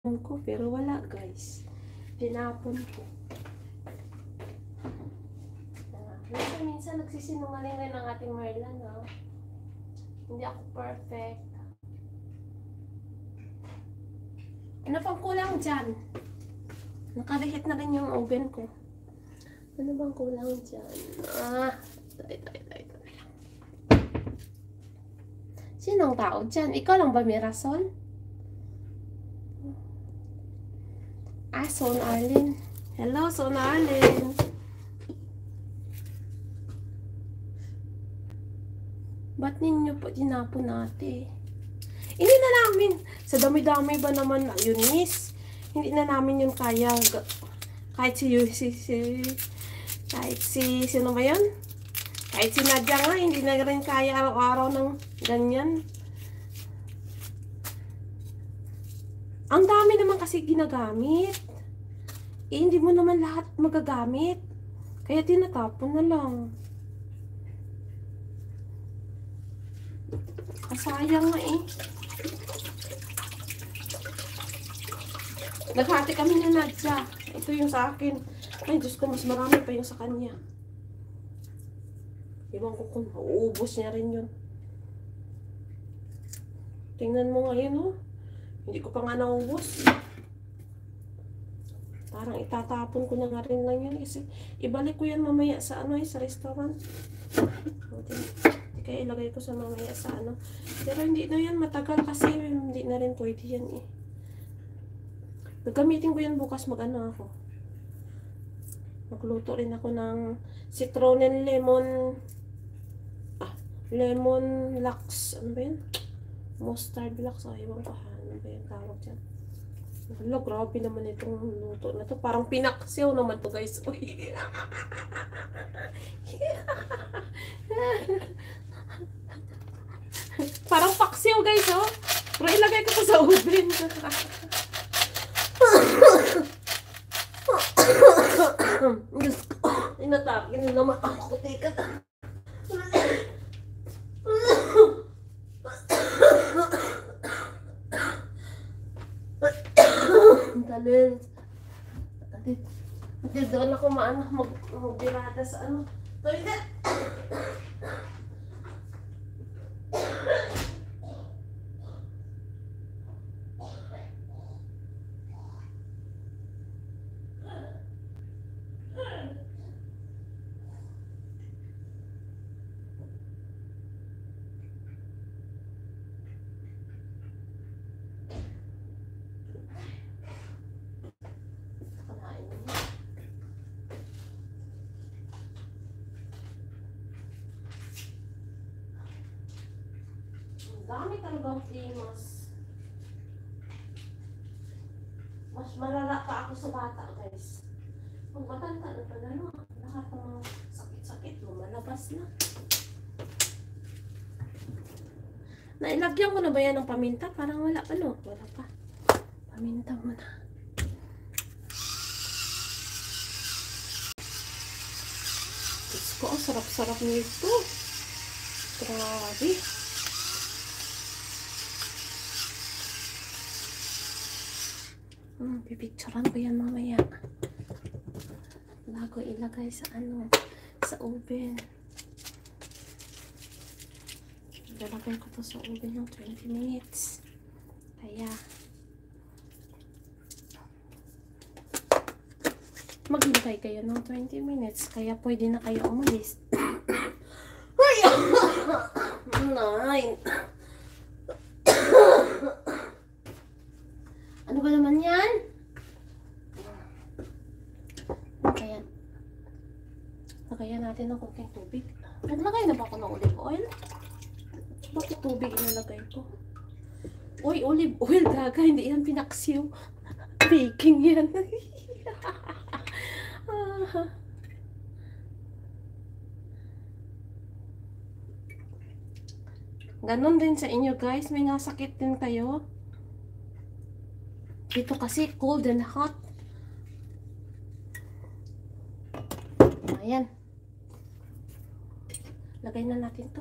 ko, pero wala guys. Tinapon ko. Minsan nagsisinungaling rin ang ating Merlan, no? Hindi ako perfect. Ano pang kulang dyan? Nakarehit na rin yung oven ko. Ano bang kulang dyan? Tayo. Sinong tao dyan? Ikaw lang ba, Mirasol? Son Arlene. Hello, Son Arlene. Ba't ninyo po tinapon natin? Hindi na namin. Sa dami-dami ba naman, Eunice? Hindi na namin yun kaya. Kahit sino ba yun? Kahit si Nadia nga, hindi na rin kaya araw-araw ng ganyan. Ang dami naman kasi ginagamit. Hindi mo naman lahat magagamit. Kaya tinatapon na lang. Kasayang nga eh. Naghati kami ni Nadia. Ito yung sa akin. Ay, Diyos ko, mas marami pa yung sa kanya. Ibang ko kung mauubos niya rin yun. Tingnan mo ngayon, oh. Hindi ko pa nga naubos. Parang itatapon ko na nga rin lang yun. Kasi ibalik ko yan mamaya sa sa restaurant. Hindi kaya ilagay ko sa mamaya sa Pero hindi na yan matagal kasi hindi na rin pwede yan eh. Gagamitin ko yan bukas ako. Magluto rin ako ng citronel lemon lux. Ano ba yun? Mustard lux. Ewan ko ano ba yung tawag dyan. Hello, grabe naman itong luto na to. Parang pinaksiw naman to guys. Uy. Parang paksiw guys, oh. Pero ilagay ko to sa oven. Diyos ko. Inatapin na naman ako. Teka. Talin. Doon ako magbirada sa toilet. Dami talagang famous. Mas malala pa ako sa bata, guys. Pag matanda na pala, lahat ng mga sakit-sakit lumalabas na. Nailagyan ko na ba yan ng paminta? Parang wala pa, no? Wala pa. Paminta mo na. Diyos ko, ang sarap-sarap nito. Grabe. Pipicturean ko yan mamaya. Bago ilagay sa sa oven. Lalagay ko to sa oven ng 20 minutes. Kaya maghintay kayo ng 20 minutes. Kaya pwede na kayo umalis. Ano ba naman yan? Lagayan natin ng konting tubig. Naglagay na ba ako ng olive oil? Bakit tubig inalagay ko? Uy, olive oil gaga. Hindi yan pinaksiw. Baking yan. Ganon din sa inyo guys. May nga sakit din kayo. Dito kasi cold and hot. Ayan. Lagay na natin to.